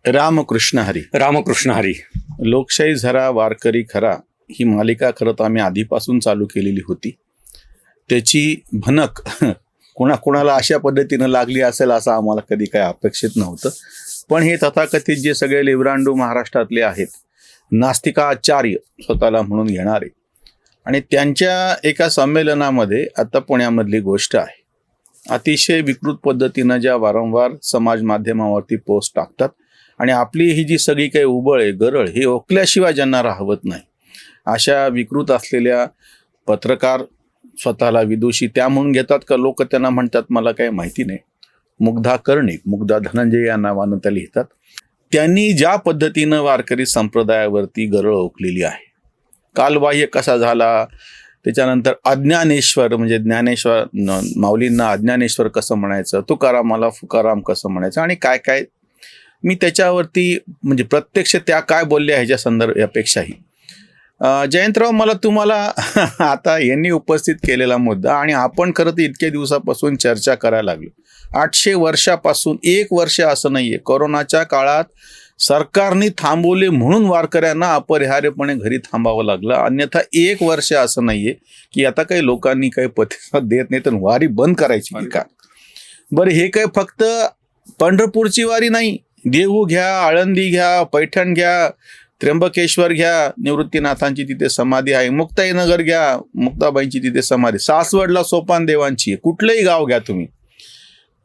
रामकृष्ण हरी. रामकृष्ण हरी. लोकशाही झरा वारकरी खरा ही मालिका खरं तर आम्ही आधीपासून चालू केलेली होती. त्याची भनक कोणाकोणाला अशा पद्धतीनं लागली असेल असं आम्हाला कधी काही अपेक्षित नव्हतं. पण हे तथाकथित जे सगळे लिब्रांडू महाराष्ट्रातले आहेत, नास्तिकाचार्य स्वतःला म्हणून घेणारे, आणि त्यांच्या एका संमेलनामध्ये आता पुण्यामधली गोष्ट आहे. अतिशय विकृत पद्धतीनं ज्या वारंवार समाज माध्यमावरती पोस्ट टाकतात आणि आपली ही जी सगळी काही उबळ आहे, गरळ हे ओकल्याशिवाय ज्यांना राहवत नाही, अशा विकृत असलेल्या पत्रकार स्वतःला विदुषी त्या म्हणून घेतात का लोक त्यांना म्हणतात मला काही माहिती नाही. मुग्धा कर्णिक, मुग्धा धनंजय या नावानं त्या लिहितात. त्यांनी ज्या पद्धतीनं वारकरी संप्रदायावरती गरळ ओकलेली आहे, कालबाह्य कसा झाला, त्याच्यानंतर अज्ञानेश्वर म्हणजे ज्ञानेश्वर माऊलींना अज्ञानेश्वर कसं म्हणायचं, तुकारामाला फुकाराम कसं म्हणायचं, आणि काय काय मी त्याच्यावरती म्हणजे प्रत्यक्ष त्या काय बोलल्या ह्याच्या यापेक्षाही जयंतराव मला तुम्हाला आता यांनी उपस्थित केलेला मुद्दा, आणि आपण खरं तर इतक्या दिवसापासून चर्चा करायला लागलो. 800 वर्षापासून, 1 वर्ष असं नाहीये, कोरोनाच्या काळात सरकारने थांबवले म्हणून वारकऱ्यांना अपरिहार्यपणे घरी थांबावं लागलं. अन्यथा 1 वर्ष असं नाहीये की आता काही लोकांनी काही प्रतिसाद देत नाही तर वारी बंद करायची का. बरं, हे काय फक्त पंढरपूरची वारी नाही, देहू घ्या, आळंदी घ्या, पैठण घ्या, त्र्यंबकेश्वर घ्या, निवृत्तीनाथांची तिथे समाधी आहे, मुक्ताईनगर घ्या, मुक्ताबाईंची तिथे समाधी, सासवडला सोपान देवांची, कुठलंही गाव घ्या तुम्ही,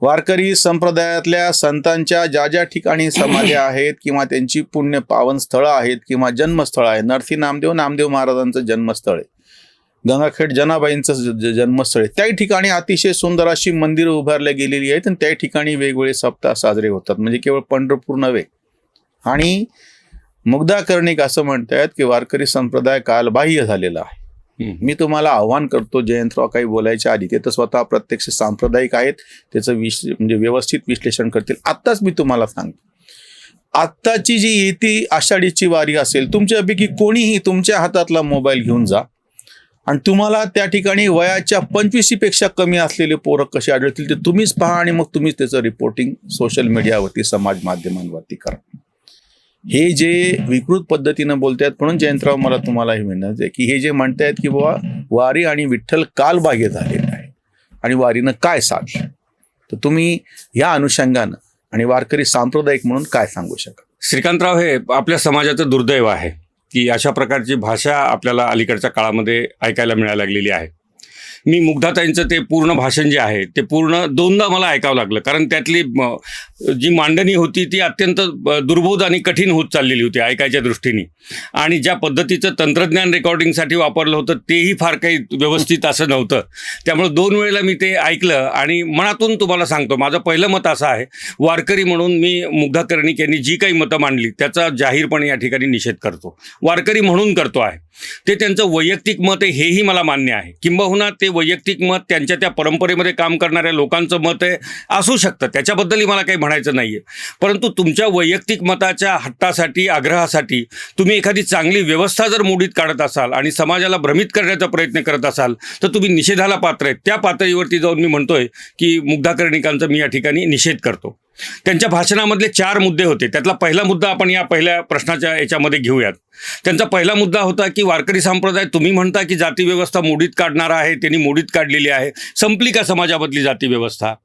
वारकरी संप्रदायातल्या संतांच्या ज्या ज्या ठिकाणी समाध्या आहेत किंवा त्यांची पुण्य पावन स्थळं आहेत किंवा जन्मस्थळ आहे, नरसी नामदेव महाराजांचं जन्मस्थळ आहे, गंगाखेड जनाबाईंचं जन्मस्थळ आहे, त्याही ठिकाणी अतिशय सुंदर अशी मंदिरं उभारल्या गेलेली आहेत आणि त्याही ठिकाणी वेगवेगळे सप्ताह साजरे होतात. म्हणजे केवळ पंढरपूर नव्हे. आणि मुग्धा कर्णिक असं म्हणतायत की वारकरी संप्रदाय कालबाह्य झालेला आहे. मी तुम्हाला आव्हान करतो, जयंतराव काही बोलायच्या आधी, ते तर स्वतः प्रत्यक्ष सांप्रदायिक आहेत, त्याचं म्हणजे व्यवस्थित विश्लेषण करतील. आत्ताच मी तुम्हाला सांगतो, आत्ताची जी येती आषाढीची वारी असेल, तुमच्यापैकी कोणीही तुमच्या हातातला मोबाईल घेऊन जा आणि तुम्हाला त्या ठिकाणी वयाच्या 25पेक्षा कमी असलेले पोरं कसे आढळतील ते तुम्हीच पहा आणि मग तुम्हीच त्याचं रिपोर्टिंग सोशल मीडियावरती, समाज माध्यमांवरती करा. हे जे विकृत पद्धतीनं बोलतायत, म्हणून जयंतराव मला तुम्हाला हे म्हणायचं आहे की हे जे म्हणतायत की बाबा वारी आणि विठ्ठल कालबाह्य झालेलं आहे आणि वारीनं काय साधलं, तर तुम्ही या अनुषंगानं आणि वारकरी सांप्रदायिक म्हणून काय सांगू शकाल? श्रीकांतराव, हे आपल्या समाजाचं दुर्दैव आहे की अशा प्रकारची भाषा आपल्याला अलीकडच्या काळामध्ये ऐकायला मिळायला लागलेली आहे. मी मुग्धाताईंचं ते पूर्ण भाषण जे आहे ते पूर्ण 2दा मला ऐकावं लागलं, कारण त्यातली जी मांडणी होती ती अत्यंत दुर्बोध आणि कठीण होत चाललेली होती ऐकायच्या दृष्टीने, आणि ज्या पद्धतीचं तंत्रज्ञान रेकॉर्डिंगसाठी वापरलं होतं तेही फार काही व्यवस्थित असं नव्हतं. त्यामुळे 2 वेळेला मी ते ऐकलं आणि मनातून तुम्हाला सांगतो, माझं पहिलं मत असं आहे, वारकरी म्हणून मी मुग्धा कर्णिक यांनी जी काही मतं मांडली त्याचा जाहीरपणे या ठिकाणी निषेध करतो. वारकरी म्हणून करतो आहे, ते त्यांचं वैयक्तिक मत आहे हेही मला मान्य आहे. किंबहुना ते वैयक्तिक मत त्यांच्या त्या परंपरेमध्ये काम करणाऱ्या लोकांचं मत आहे, असू शकतं, त्याच्याबद्दलही मला काही म्हणायचं नाही आहे. परंतु तुमच्या वैयक्तिक मताच्या हट्टासाठी, आग्रहासाठी तुम्ही एखादी चांगली व्यवस्था जर मोडीत काढत असाल आणि समाजाला भ्रमित करण्याचा प्रयत्न करत असाल तर तुम्ही निषेधाला पात्र आहेत. त्या पातळीवरती जाऊन मी म्हणतोय की मुग्धा कर्णिकांचा मी या ठिकाणी निषेध करतो. त्यांच्या भाषणामधले 4 मुद्दे होते, त्यातला पहिला मुद्दा आपण या पहिल्या प्रश्नाच्या याच्यामध्ये घेऊयात. त्यांचा पहिला मुद्दा होता की वारकरी संप्रदाय, तुम्ही म्हणता की जाती व्यवस्था मोडीत काढणार आहे, त्यांनी मोडीत काढलेली आहे, संपली का समाजामधली जाती व्यवस्था?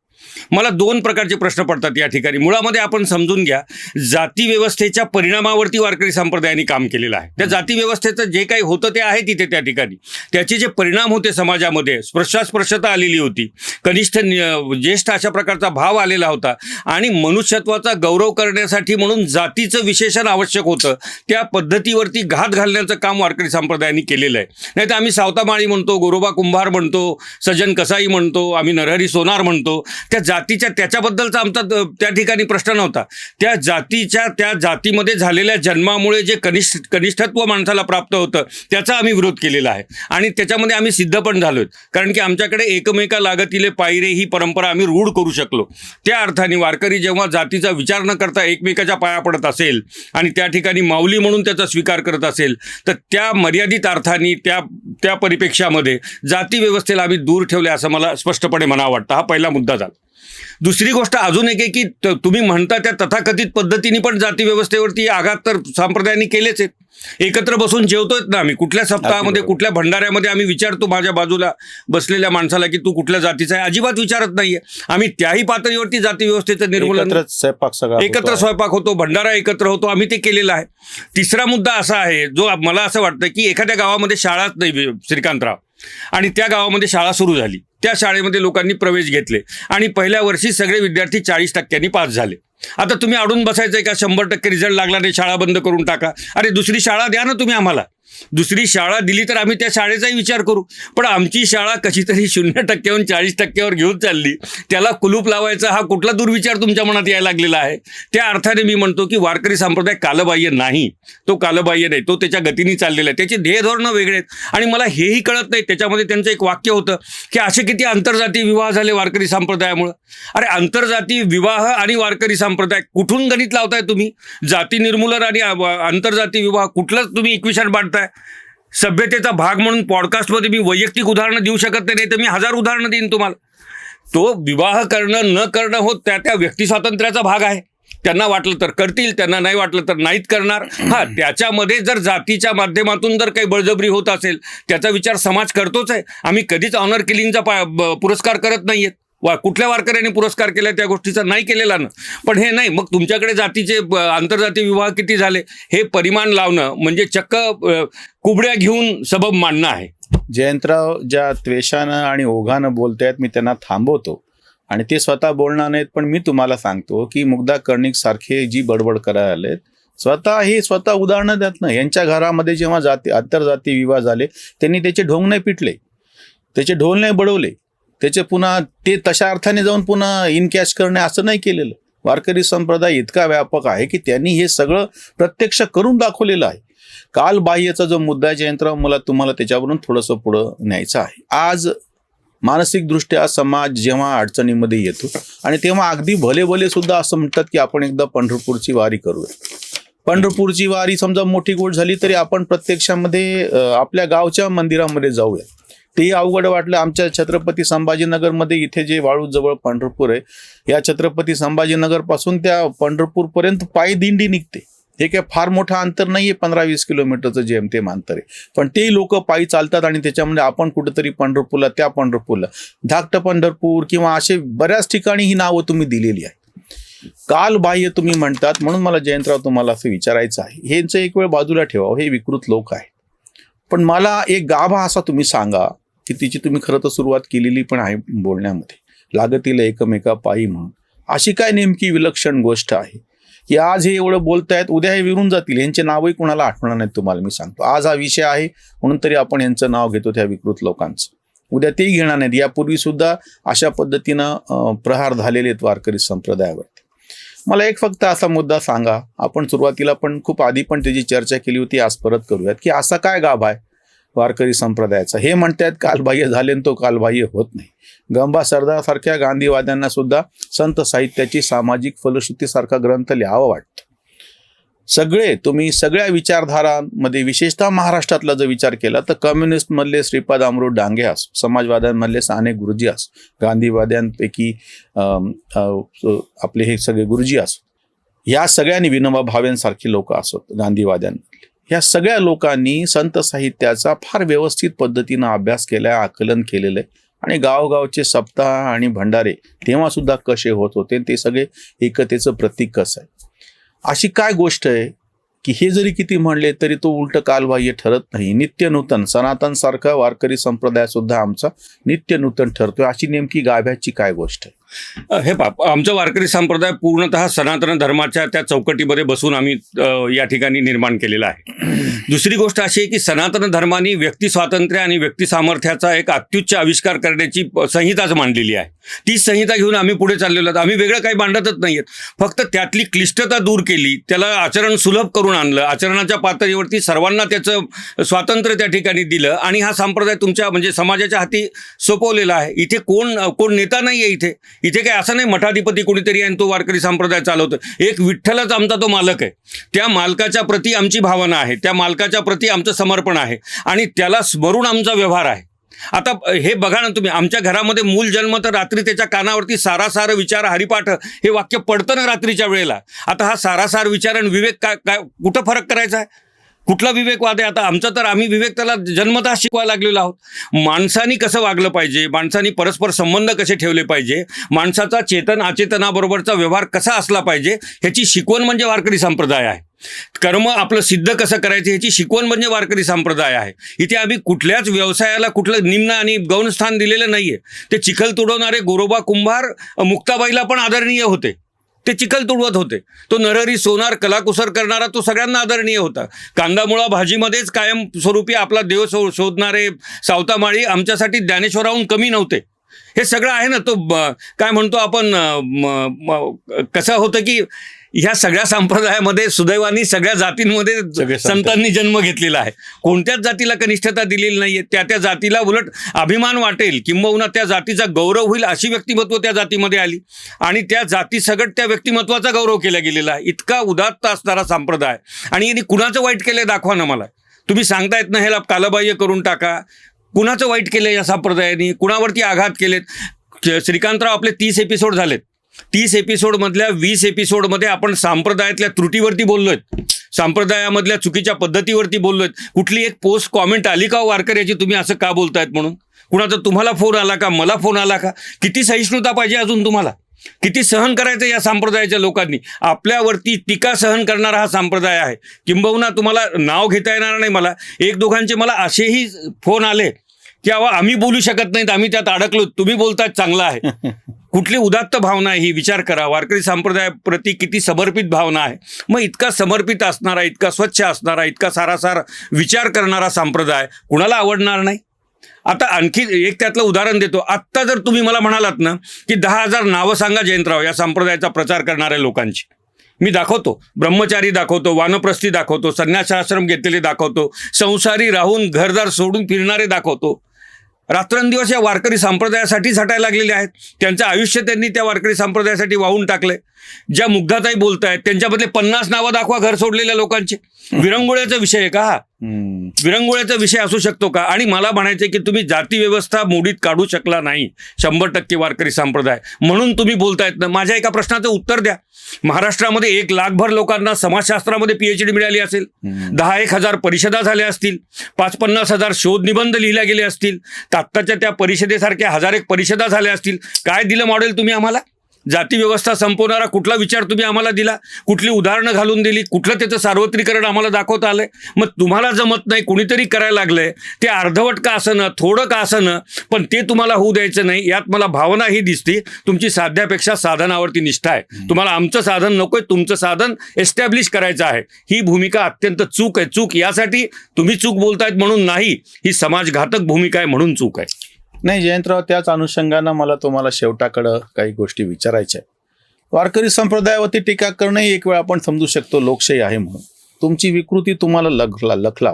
मला 2 प्रकारचे प्रश्न पडतात या ठिकाणी. मुळामध्ये आपण समजून घ्या, जाती व्यवस्थेच्या परिणामावरती वारकरी संप्रदायाने काम केलेलं आहे. त्या जाती व्यवस्थेचं जे काही होतं ते आहे तिथे त्या ठिकाणी, त्याचे जे परिणाम होते समाजामध्ये, स्पृश्यता आलेली होती, कनिष्ठ ज्येष्ठ अशा प्रकारचा भाव आलेला होता, आणि मनुष्यत्वाचा गौरव करण्यासाठी म्हणून जातीचं विशेषण आवश्यक होतं, त्या पद्धतीवरती घात घालण्याचं काम वारकरी संप्रदायाने केलेलं आहे. नाही तर आम्ही सावतामाळी म्हणतो, गोरोबा कुंभार म्हणतो, सज्जन कसाई म्हणतो, आम्ही नरहरी सोनार म्हणतो. त्या जातीच्या त्याच्याबद्दलचा आमचा त्या ठिकाणी प्रश्न नव्हता. त्या जातीमध्ये झालेल्या जन्मामुळे जे कनिष्ठत्व माणसाला प्राप्त होतं त्याचा आम्ही विरोध केलेला आहे, आणि त्याच्यामध्ये आम्ही सिद्ध पण झालोय, कारण की आमच्याकडे एकमेका लागतीले पायरे ही परंपरा आम्ही रूढ करू शकलो. त्या अर्थाने वारकरी जेव्हा जातीचा विचार न करता एकमेकाच्या पाया पडत असेल आणि त्या ठिकाणी माऊली म्हणून त्याचा स्वीकार करत असेल तर त्या मर्यादित अर्थाने त्या परिप्रेक्ष्यामध्ये जाती व्यवस्थेला आम्ही दूर ठेवले असं मला स्पष्टपणे म्हणावं वाटतं. हा पहिला मुद्दा झाला. दुसरी गोष्ट अजून एक आहे की तुम्ही म्हणता त्या तथाकथित पद्धतीने पण जाती व्यवस्थेवरती आघात तर संप्रदायांनी केलेच आहेत. एकत्र बसून जेवतोय ना आम्ही, कुठल्या सप्ताहामध्ये कुठल्या भंडाऱ्यामध्ये आम्ही विचारतो माझ्या बाजूला बसलेल्या माणसाला की तू कुठल्या जातीचा आहे, अजिबात विचारत नाहीये. आम्ही त्याही पातळीवरती जाती व्यवस्थेचं निर्मूलन, एकत्र स्वयंपाक होतो, भंडारा एकत्र होतो, आम्ही ते केलेलं आहे. तिसरा मुद्दा असा आहे जो मला असं वाटतं की एखाद्या गावामध्ये शाळाच नाही श्रीकांतराव, आणि त्या गावामध्ये शाळा सुरू झाली, त्या शाळेमध्ये लोकांनी प्रवेश घेतले आणि पहिल्या वर्षी सगळे विद्यार्थी 40% पास झाले. आता तुम्ही अडून बसायचंय का 100% रिझल्ट लागला नाही शाळा बंद करून टाका? अरे दुसरी शाळा द्या ना तुम्ही आम्हाला. दुसरी शाळा दिली तर आम्ही त्या शाळेचाही विचार करू. पण आमची शाळा कशीतरी 0%वरून 40%वर घेऊन चालली, त्याला कुलूप लावायचा हा कुठला दुर्विचार तुमच्या मनात यायला लागलेला आहे? त्या अर्थाने मी म्हणतो की वारकरी संप्रदाय कालबाह्य नाही, तो कालबाह्य नाही, तो त्याच्या गतीने चाललेला आहे. त्याची ध्येय धोरणं वेगळे आहेत. आणि मला हेही कळत नाही, त्याच्यामध्ये त्यांचं एक वाक्य होतं की असे किती आंतरजातीय विवाह झाले वारकरी संप्रदायामुळं. अरे आंतरजातीय विवाह आणि वारकरी संप्रदाय कुठून गणित लावताय तुम्ही? जाती निर्मूलन आणि आंतरजातीय विवाह कुठलंच तुम्ही इक्वेशन बांधताय? सभ्यतेचा भाग म्हणून पॉडकास्टमध्ये मी वैयक्तिक उदाहरणं देऊ शकत नाही, तर मी 1000 उदाहरणं देईन तुम्हाला. तो विवाह करणं न करणं होत त्या व्यक्ती स्वातंत्र्याचा भाग आहे. त्यांना वाटलं तर करतील, त्यांना नाही वाटलं तर नाहीत करणार. हा, त्याच्यामध्ये जर जातीच्या माध्यमातून जर काही बळजबरी होत असेल त्याचा विचार समाज करतोच आहे. आम्ही कधीच ऑनर किलिंगचा पुरस्कार करत नाहीयेत. कुठल्या वारकऱ्याने पुरस्कार केला त्या गोष्टीचा नाही केलेला ना. पण हे नाही, मग तुमच्याकडे जातीचे आंतरजातीय विवाह किती झाले हे परिमाण लावणं म्हणजे चक्क कुबड्या घेऊन सबब मांडणं आहे. जयंतराव ज्या त्वेषानं आणि ओघानं बोलतायत मी त्यांना थांबवतो आणि ते स्वतः बोलणार नाहीत. पण मी तुम्हाला सांगतो की मुग्धा कर्णिक सारखे जी बडबड करायला आलेत, स्वतः उदाहरणं देत नाही. यांच्या घरामध्ये जेव्हा आंतरजातीय विवाह झाले त्यांनी त्याचे ढोंग नाही पिटले, त्याचे ढोल नाही बडवले, त्याचे पुन्हा ते तशा अर्थाने जाऊन पुन्हा इनकॅश करणे असं नाही केलेलं. वारकरी संप्रदाय इतका व्यापक आहे की त्यांनी हे सगळं प्रत्यक्ष करून दाखवलेलं आहे. कालबाह्यचा जो मुद्दा आहे जयंतराव, मला तुम्हाला त्याच्यावरून थोडंसं पुढं न्यायचं आहे. आज मानसिकदृष्ट्या समाज जेव्हा अडचणीमध्ये येतो आणि तेव्हा अगदी भले सुद्धा असं म्हणतात की आपण एकदा पंढरपूरची वारी करूया. पंढरपूरची वारी समजा मोठी गोष्ट झाली तरी आपण प्रत्यक्षामध्ये आपल्या गावच्या मंदिरामध्ये जाऊया. तेही अवघड वाटलं. आमच्या छत्रपती संभाजीनगरमध्ये इथे जे वाळूजवळ पंढरपूर आहे, या छत्रपती संभाजीनगर पासून त्या पंढरपूरपर्यंत पायी दिंडी निघते. हे काय फार मोठं अंतर नाहीये, 15-20 किलोमीटरचं जेमतेम अंतर आहे. पण ते लोक पायी चालतात आणि त्याच्यामध्ये आपण कुठेतरी पंढरपूरला, त्या पंढरपूरला धाकटं पंढरपूर किंवा असे बऱ्याच ठिकाणी ही नावं तुम्ही दिलेली आहे. कालबाह्य तुम्ही म्हणतात. म्हणून मला जयंतराव तुम्हाला असं विचारायचं आहे, ह्यांचं एक वेळ बाजूला ठेवावं, हे विकृत लोक आहेत. पण मला एक गाभा असा तुम्ही सांगा की तिची तुम्ही खरं तर सुरुवात केलेली पण आहे बोलण्यामध्ये, लागतील एकमेका पायी म्हणून. अशी काय नेमकी विलक्षण गोष्ट आहे की आज हे एवढं बोलतायत, उद्या हे विरून जातील, यांचे नावही कोणाला आठवणार नाहीत. तुम्हाला मी सांगतो, आज हा विषय आहे म्हणून तरी आपण यांचं नाव घेतो त्या विकृत लोकांचं. उद्या तेही घेणार नाहीत. यापूर्वी सुद्धा अशा पद्धतीनं प्रहार झालेले आहेत वारकरी संप्रदायावरती. मला एक फक्त असा मुद्दा सांगा, आपण सुरुवातीला पण खूप आधी पण त्याची चर्चा केली होती, आज परत करूयात, की असा काय गाभा आहे वारकरी संप्रदायाचा? हे म्हणतात कालबाह्य झाले तो कालबाह्य होत नाही. गंबा सरदार सारख्या गांधीवाद्यांना सुद्धा संत साहित्याची सामाजिक फलश्रुतीसारखा ग्रंथ लिहावा वाटतं. सगळे तुम्ही सगळ्या विचारधारांमध्ये विशेषतः महाराष्ट्रातला जर विचार केला तर कम्युनिस्टमधले श्रीपाद अमृत डांगे असो, समाजवाद्यांमधले साने गुरुजी असो, गांधीवाद्यांपैकी आपले हे सगळे गुरुजी असो, या सगळ्यांनी विनोबा भावेंसारखी लोक असोत गांधीवाद्यांमधले, ह्या सगळ्या लोकांनी संत साहित्याचा फार व्यवस्थित पद्धतीनं अभ्यास केलाय, आकलन केलेलं आहे. आणि गावगावचे सप्ताह आणि भंडारे तेव्हा सुद्धा कसे होत होते, ते सगळे एकतेचं प्रतीक कसं आहे. अशी काय गोष्ट आहे की हे जरी किती म्हणले तरी तो उलट कालबाह्य ठरत नाही. नित्य नूतन, सनातन सारखा वारकरी संप्रदाय सुद्धा आमचा नित्य नूतन ठरतोय. अशी नेमकी गाभ्याची काय गोष्ट आहे? हे आमचं वारकरी संप्रदाय पूर्णतः सनातन धर्माच्या त्या चौकटीमध्ये बसून आम्ही या ठिकाणी निर्माण केलेला आहे. दुसरी गोष्ट अशी आहे की सनातन धर्माने व्यक्ती स्वातंत्र्य आणि व्यक्ती सामर्थ्याचा एक अत्युच्च आविष्कार करण्याची संहिताच मांडलेली आहे. ती संहिता घेऊन आम्ही पुढे चाललेलो आहोत. आम्ही वेगळं काही मांडतच नाहीयेत, फक्त त्यातली क्लिष्टता दूर केली, त्याला आचरण सुलभ करून आणलं, आचरणाच्या पातळीवरती सर्वांना त्याचं स्वातंत्र्य त्या ठिकाणी दिलं आणि हा संप्रदाय तुमच्या म्हणजे समाजाच्या हाती सोपवलेला आहे. इथे कोण नेता नाही आहे. इथे काय असं नाही मठाधिपती कोणीतरी आहे तो वारकरी संप्रदाय चालवतो. एक विठ्ठलच आमचा तो मालक आहे. त्या मालकाच्या प्रती आमची भावना आहे, त्या मालकाच्या प्रती आमचं समर्पण आहे आणि त्याला स्मरून आमचा व्यवहार आहे. आता हे बघा ना तुम्ही, आमच्या घरामध्ये मूल जन्म तर रात्री त्याच्या कानावरती सारासार विचार हरिपाठ हे वाक्य पडतं ना रात्रीच्या वेळेला. आता हा सारासार विचार आणि विवेक काय काय कुठं फरक करायचा आहे? कुठला विवेकवाद आहे आता आमचा? तर आम्ही विवेक त्याला जन्मतः शिकवायला लागलेलो आहोत. माणसानी कसं वागलं पाहिजे, माणसानी परस्पर संबंध कसे ठेवले पाहिजे, माणसाचा चेतन अचेतनाबरोबरचा व्यवहार कसा असला पाहिजे ह्याची शिकवण म्हणजे वारकरी संप्रदाय आहे. कर्म आपलं सिद्ध कसं करायचं ह्याची शिकवण म्हणजे वारकरी संप्रदाय आहे. इथे आम्ही कुठल्याच व्यवसायाला कुठलं निम्न आणि गौणस्थान दिलेलं नाहीये. ते चिखल तुडवणारे गोरोबा कुंभार मुक्ताबाईला पण आदरणीय होते. ते चिखल तुडवत होते. तो नरहरी सोनार कलाकुसर करणारा तो सगळ्यांना आदरणीय होता. कांदामुळा भाजीमध्येच कायम स्वरूपी आपला देव शोधणारे सावतामाळी आमच्यासाठी ज्ञानेश्वराहून कमी नव्हते. हे सगळं आहे ना. तो काय म्हणतो आपण, कसं होतं की ह्या सगळ्या संप्रदायामध्ये सुदैवानी सगळ्या जातींमध्ये संतांनी जन्म घेतलेला आहे. कोणत्याच जातीला कनिष्ठता दिलेली नाहीये. त्या जातीला उलट अभिमान वाटेल, किंबहुना त्या जातीचा गौरव होईल अशी व्यक्तिमत्व त्या जातीमध्ये आली आणि त्या जातीसकट त्या व्यक्तिमत्वाचा गौरव केला गेलेला आहे. इतका उदात्त असणारा संप्रदाय. आणि यांनी कुणाचं वाईट केलंय दाखवा ना मला. तुम्ही सांगतायत ना ह्याला कालबाह्य करून टाका. कुणाचं वाईट केलंय या संप्रदायाने? कुणावरती आघात केलेत? श्रीकांतराव आपले 30 एपिसोड झालेत. 30 एपिसोडमधल्या 20 एपिसोडमध्ये आपण संप्रदायातल्या त्रुटीवरती बोललोय, संप्रदायामधल्या चुकीच्या पद्धतीवरती बोललोय. कुठली एक पोस्ट कॉमेंट आली का वारकऱ्याची तुम्ही असं का बोलतायत म्हणून? कुणाचा तुम्हाला फोन आला का? मला फोन आला का? किती सहिष्णुता पाहिजे अजून तुम्हाला? किती सहन करायचं या संप्रदायाच्या लोकांनी? आपल्यावरती टीका सहन करणारा हा संप्रदाय आहे. किंबहुना तुम्हाला नाव घेता येणार नाही मला, एक दोघांचे मला असेही फोन आले की अहो आम्ही बोलू शकत नाहीत, आम्ही त्यात अडकलो, तुम्ही बोलताय चांगलं आहे. कुठली उदात्त भावना आहे ही? विचार करा. वारकरी संप्रदायाप्रती किती समर्पित भावना आहे. मग इतका समर्पित असणारा, इतका स्वच्छ असणारा, इतका सारासार विचार करणारा संप्रदाय कुणाला आवडणार नाही? आता आणखी एक त्यातलं उदाहरण देतो. आत्ता जर तुम्ही मला म्हणालात ना की 10,000 नावं सांगा जयंतराव या संप्रदायाचा प्रचार करणाऱ्या लोकांची, मी दाखवतो. ब्रह्मचारी दाखवतो, वानप्रस्थी दाखवतो, संन्यासाश्रम घेतलेले दाखवतो, संसारी राहून घरदार सोडून फिरणारे दाखवतो. रात्रंदिवस या वारकरी संप्रदायासाठी झटायला लागलेले आहेत. त्यांचं आयुष्य त्यांनी त्या वारकरी संप्रदायासाठी वाहून टाकलंय. ज्या मुग्धाताई बोलतायत त्यांच्याबद्दले 50 नावं दाखवा घर सोडलेल्या लोकांची. विरंगुळ्याचा विषय आहे का हा? विरंगुळ्याचा विषय असू शकतो का? आणि मला म्हणायचं की तुम्ही जाती व्यवस्था मोडीत काढू शकला नाही 100% वारकरी संप्रदाय म्हणून तुम्ही बोलतायत ना. माझ्या एका प्रश्नाचं उत्तर द्या. महाराष्ट्रामध्ये 1 लाखभर लोकांना समाजशास्त्रामध्ये PhD मिळाली असेल, 10-1 हजार परिषदा झाल्या असतील, 5-50 हजार शोध निबंध लिहिल्या गेले असतील, आत्ताच्या त्या परिषदेसारख्या 1000 परिषदा झाल्या असतील. काय दिलं मॉडेल तुम्ही आम्हाला? जाती व्यवस्था संपवणारा कुठला विचार तुम्ही आम्हाला दिला? कुठली उदाहरणं घालून दिली? कुठलं त्याचं सार्वत्रिकरण आम्हाला दाखवता आलंय? मग तुम्हाला जमत नाही, कुणीतरी करायला लागलंय. ते अर्धवट का असं ना, थोडं का असं ना, पण ते तुम्हाला होऊ द्यायचं नाही. यात मला भावना ही दिसते, तुमची साध्यापेक्षा साधनावरती निष्ठा आहे. तुम्हाला आमचं साधन नकोय, तुमचं साधन एस्टॅब्लिश करायचं आहे. ही भूमिका अत्यंत चूक आहे. चूक यासाठी तुम्ही चूक बोलतायत म्हणून नाही, ही समाजघातक भूमिका आहे म्हणून चूक आहे. नाही जयंतराव, त्याच अनुषंगानं मला तुम्हाला शेवटाकडं काही गोष्टी विचारायच्या आहेत. वारकरी संप्रदायावरती टीका करणं एक वेळ आपण समजू शकतो, लोकशाही आहे म्हणून. तुमची विकृती तुम्हाला लखला,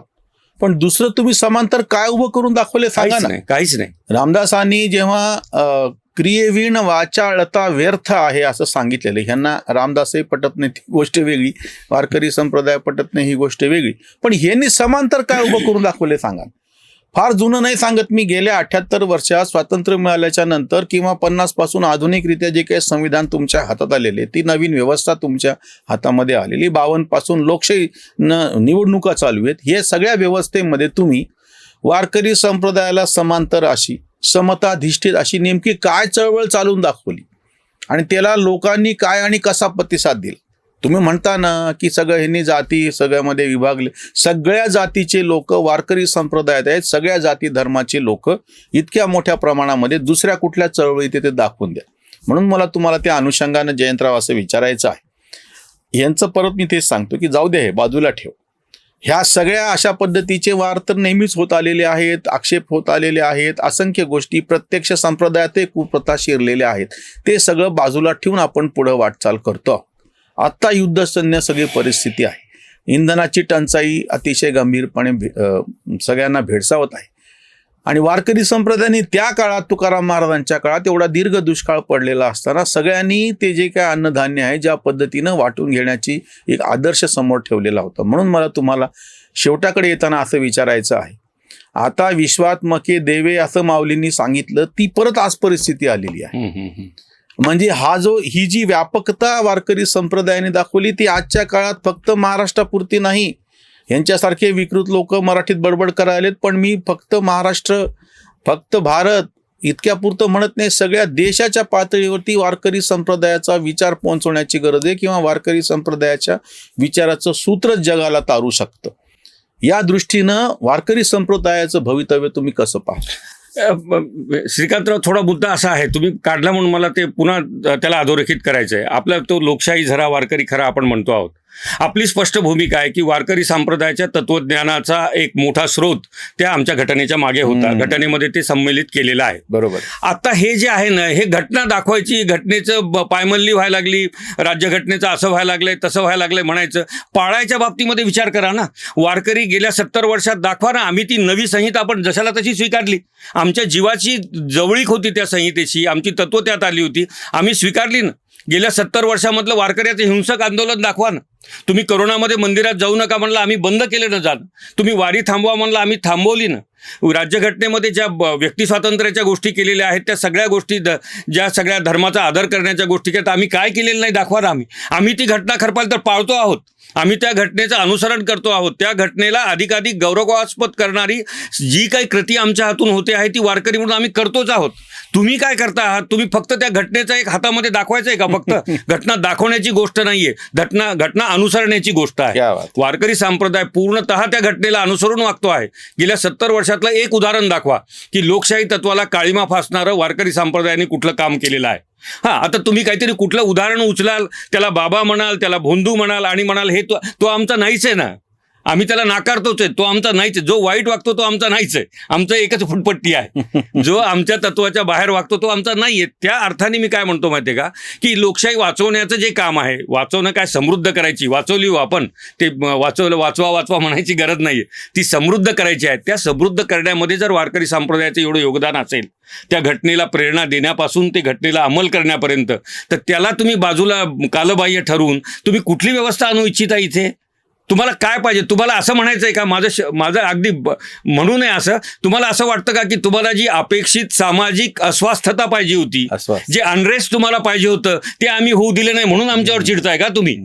पण दुसरं तुम्ही समांतर काय उभं करून दाखवले सांगा ना. काहीच नाही. रामदासांनी जेव्हा क्रियेविण वाचाळता व्यर्थ आहे असं सांगितलेलं, ह्यांना रामदासही पटत नाही, ती गोष्ट वेगळी. वारकरी संप्रदाय पटत नाही, ही गोष्ट वेगळी. पण ह्यांनी समांतर काय उभं करून दाखवले सांगा. फार जुनं नाही सांगत मी, गेल्या 78 वर्षात स्वातंत्र्य मिळाल्याच्या नंतर किंवा 50 पासून आधुनिकरित्या जे काही संविधान तुमच्या हातात आलेले, ती नवीन व्यवस्था तुमच्या हातामध्ये आलेली, 52 पासून लोकशाही निवडणुका चालू आहेत. हे सगळ्या व्यवस्थेमध्ये तुम्ही वारकरी संप्रदायाला समांतर अशी समताधिष्ठित अशी नेमकी काय चळवळ चालून दाखवली आणि त्याला लोकांनी काय आणि कसा प्रतिसाद दिला? तुम्ही म्हणता ना की सगळं ह्यांनी जाती सगळ्यामध्ये विभागले. सगळ्या जातीचे लोक वारकरी संप्रदायात आहेत. सगळ्या जाती धर्माचे लोक इतक्या मोठ्या प्रमाणामध्ये दुसऱ्या कुठल्या चळवळीत ते दाखवून द्या. म्हणून मला तुम्हाला त्या अनुषंगानं जयंतराव असं विचारायचं आहे. यांचं परत मी तेच सांगतो की जाऊ दे, हे बाजूला ठेव. ह्या सगळ्या अशा पद्धतीचे वार तर नेहमीच होत आलेले आहेत, आक्षेप होत आलेले आहेत. असंख्य गोष्टी प्रत्यक्ष संप्रदायात कुप्रथा शिरलेल्या आहेत. ते सगळं बाजूला ठेवून आपण पुढं वाटचाल करतो. आत्ता युद्धसन्य सगळी परिस्थिती आहे. इंधनाची टंचाई अतिशय गंभीरपणे सगळ्यांना भेडसावत आहे. आणि वारकरी संप्रदायाने त्या काळात, तुकाराम महाराजांच्या काळात एवढा दीर्घ दुष्काळ पडलेला असताना सगळ्यांनी ते जे काय अन्नधान्य आहे ज्या पद्धतीनं वाटून घेण्याची एक आदर्श समोर ठेवलेला होता. म्हणून मला तुम्हाला शेवटाकडे येताना असं विचारायचं आहे, आता विश्वात्मके देवे असं माऊलींनी सांगितलं, ती परत आज परिस्थिती आलेली आहे. म्हणजे ही जी व्यापकता वारकरी संप्रदायाने दाखवली ती आजच्या काळात फक्त महाराष्ट्रापुरती नाही. यांच्यासारखे विकृत लोक मराठीत बडबड करायलेत, पण मी फक्त महाराष्ट्र, फक्त भारत इतक्यापुरतं म्हणत नाही. सगळ्या देशाच्या पातळीवरती वारकरी संप्रदायाचा विचार पोहोचवण्याची गरज आहे, किंवा वारकरी संप्रदायाच्या विचाराचं सूत्रच जगाला तारू शकतं. या दृष्टीनं वारकरी संप्रदायाचं भवितव्य तुम्ही कसं पाहता? श्रीकांतराव, थोडा मुद्दा असा आहे, तुम्ही काढला म्हणून मला ते पुन्हा त्याला अधोरेखित करायचं आहे. आपला तो लोकशाही झरा वारकरी खरा आपण म्हणतो आहोत. आपली स्पष्ट भूमिका आहे की वारकरी संप्रदायाच्या तत्वज्ञानाचा एक मोठा स्रोत त्या आमच्या घटनेच्या मागे होता. घटनेमध्ये ते संमेलित केलेलं आहे. बरोबर. आता हे जे आहे ना, हे घटना दाखवायची, घटनेचं पायमल्ली व्हायला लागली, राज्यघटनेचं असं व्हायला लागलंय, तसं व्हायला लागलंय म्हणायचं. पाळायच्या बाबतीमध्ये विचार करा ना. वारकरी गेल्या 70 वर्षात दाखवा ना. आम्ही ती नवी संहिता आपण जशाला तशी स्वीकारली. आमच्या जीवाची जवळीक होती त्या संहितेशी, आमची तत्व त्यात आली होती, आम्ही स्वीकारली ना. गेल्या 70 वर्षामधलं वारकऱ्याचं हिंसक आंदोलन दाखवा ना. तुम्ही करोनामध्ये मंदिरात जाऊ नका म्हणलं, आम्ही बंद केलं ना जाणं. तुम्ही वारी थांबवा म्हणलं, आम्ही थांबवली ना. राज्यघटनेमध्ये ज्या व्यक्ती स्वातंत्र्याच्या गोष्टी केलेल्या आहेत, त्या सगळ्या गोष्टी, ज्या सगळ्या धर्माचा आदर करण्याच्या गोष्टी केल्या, आम्ही काय केलेलं नाही दाखवा ना. आम्ही ती घटना खरपाल तर पाळतो आहोत. आम्ही त्या घटनेचं अनुसरण करतो आहोत. त्या घटनेला अधिकाधिक गौरवास्पद करणारी जी काही कृती आमच्या हातून होते आहे ती वारकरी म्हणून आम्ही करतोच आहोत. तुम्ही काय करता आहात? तुम्ही फक्त त्या घटनेचा एक हातामध्ये दाखवायचं आहे का? फक्त घटना दाखवण्याची गोष्ट नाहीये, घटना अनुसरण्याची गोष्ट आहे. वारकरी संप्रदाय पूर्णतः त्या घटनेला अनुसरून वागतो आहे. गेल्या 70 वर्षातलं एक उदाहरण दाखवा की लोकशाही तत्वाला काळीमा फासणारं वारकरी संप्रदायाने कुठलं काम केलेलं आहे. आता तुम्ही काहीतरी कुठलं उदाहरण उचलाल, त्याला बाबा म्हणाल, त्याला भोंदू म्हणाल आणि म्हणाल हे तो आमचा नाहीच आहे ना. आम्ही त्याला नाकारतोच आहे, तो आमचा नाहीच आहे. जो वाईट वागतो तो आमचा नाहीच आहे. आमचं एकच फुटपट्टी आहे. जो आमच्या तत्वाच्या बाहेर वागतो तो आमचा नाही आहे. त्या अर्थाने मी काय म्हणतो माहिती आहे का, की लोकशाही वाचवण्याचं जे काम आहे, वाचवणं काय, समृद्ध करायची, वाचवली आपण, ते वाचवा म्हणायची गरज नाही आहे, ती समृद्ध करायची आहे. त्या समृद्ध करण्यामध्ये जर वारकरी संप्रदायाचं एवढं योगदान असेल, त्या घटनेला प्रेरणा देण्यापासून ते घटनेला अंमल करण्यापर्यंत, तर त्याला तुम्ही बाजूला कालबाह्य ठरवून तुम्ही कुठली व्यवस्था आणू इच्छिता इथे? तुम्हाला काय पाहिजे? तुम्हाला असं म्हणायचं आहे का, माझं अगदी म्हणू नये असं, तुम्हाला असं वाटतं का की तुम्हाला जी अपेक्षित सामाजिक अस्वस्थता पाहिजे होती, जे अनरेस्ट तुम्हाला पाहिजे होतं, ते आम्ही होऊ दिले नाही म्हणून आमच्यावर चिडताय का तुम्ही?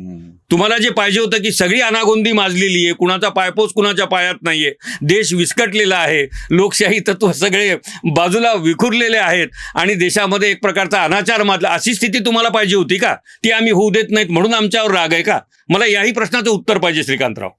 तुम्हाला जे पाहिजे होतं की सगळी अनागोंदी माजलेली आहे, कुणाचा पायपोस कुणाच्या पायात नाहीये, देश विस्कटलेला आहे, लोकशाही तत्व सगळे बाजूला विखुरलेले आहेत आणि देशामध्ये एक प्रकारचा अनाचार माजला, अशी स्थिती तुम्हाला पाहिजे होती का? ती आम्ही होऊ देत नाहीत म्हणून आमच्यावर राग आहे का? मला याही प्रश्नाचं उत्तर पाहिजे श्रीकांतराव.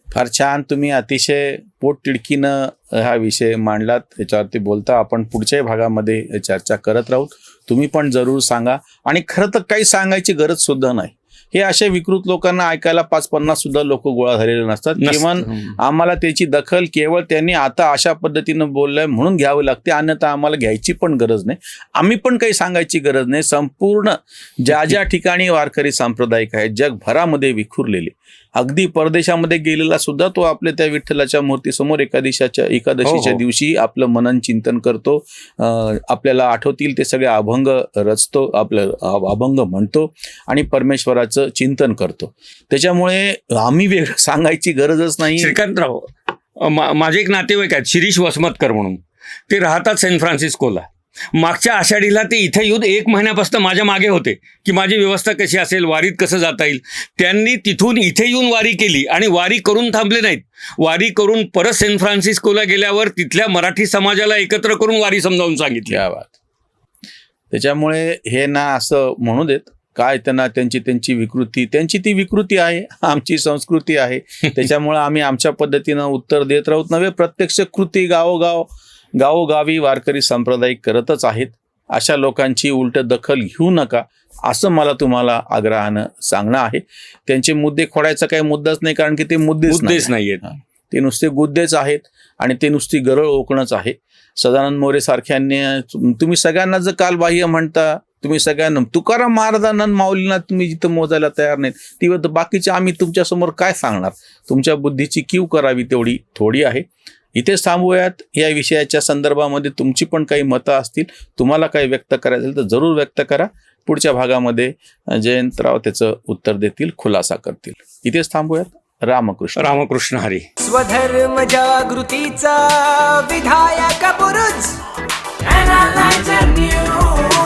फार छान, तुम्ही अतिशय पोटतिडकीनं हा विषय मांडलात. याच्यावरती बोलता आपण पुढच्याही भागामध्ये चर्चा करत राहू. तुम्ही पण जरूर सांगा. आणि खरं तर काही सांगायची गरज सुद्धा नाही. हे अशा विकृत लोकांना ऐकायला 5-50 सुद्धा लोक गोळा झालेले नसतात. किमान आम्हाला त्याची दखल केवळ त्यांनी आता अशा पद्धतीनं बोललंय म्हणून घ्यावी लागते, अन्यथा आम्हाला घ्यायची पण गरज नाही. आम्ही पण काही सांगायची गरज नाही. संपूर्ण ज्या ठिकाणी वारकरी सांप्रदायिक आहेत, जगभरामध्ये विखुरलेले, अगदी परदेशामध्ये गेलेला सुद्धा तो आपल्या त्या विठ्ठलाच्या मूर्तीसमोर एकादशीच्या दिवशी आपलं मनन चिंतन करतो. आपल्याला आठवतील ते सगळे अभंग रचतो, आपलं अभंग म्हणतो आणि परमेश्वराचं चिंतन करतो. त्याच्यामुळे आम्ही वेगळं सांगायची गरजच नाही. श्रीकांतराव, माझे एक नातेवाईक आहेत शिरीष वसमतकर म्हणून, ते राहतात सॅन फ्रान्सिस्कोला. मागच्या आषाढीला ते इथे येऊन 1 महिन्यापासून माझ्या मागे होते की माझी व्यवस्था कशी असेल, वारीत कसं जाता येईल. त्यांनी तिथून इथे येऊन वारी केली आणि वारी करून थांबले नाहीत. वारी करून परत सॅन फ्रान्सिस्कोला गेल्यावर तिथल्या मराठी समाजाला एकत्र करून वारी समजावून सांगितली. त्याच्यामुळे हे ना असं म्हणू देत काय, त्यांना त्यांची विकृती, त्यांची ती विकृती आहे, आमची संस्कृती आहे. त्याच्यामुळे आम्ही आमच्या पद्धतीनं उत्तर देत राहूत नव्हे. प्रत्यक्ष कृती गावोगावी वारकरी सांप्रदायिक करतच आहेत. अशा लोकांची उलट दखल घेऊ नका असं मला तुम्हाला आग्रहानं सांगणं आहे. त्यांचे मुद्दे खोडायचा काही मुद्दाच नाही, कारण की ते मुद्देच नाही आहेत. ते नुसते गुद्देच आहेत आणि ते नुसती गरळ ओकणच आहे. सदानंद मोरे सारख्यांनी तुम्ही सगळ्यांना जर कालबाह्य म्हणता, तुम्ही सगळ्यांना तुकाराम महाराजांना माऊलींना तुम्ही जिथं मोजायला तयार नाहीत, ती बाकीचे आम्ही तुमच्यासमोर काय सांगणार? तुमच्या बुद्धीची कीव करावी तेवढी थोडी आहे. इथेच थांबूयात. या विषयाच्या संदर्भामध्ये तुमची पण काही मतं असतील, तुम्हाला काही व्यक्त करायचं असेल तर जरूर व्यक्त करा. पुढच्या भागामध्ये जयंतराव त्याचं उत्तर देतील, खुलासा करतील. इथेच थांबूयात. रामकृष्ण. रामकृष्ण हरी. स्वधर्म जागृतीचा विधायक बुरुज Analyzer News.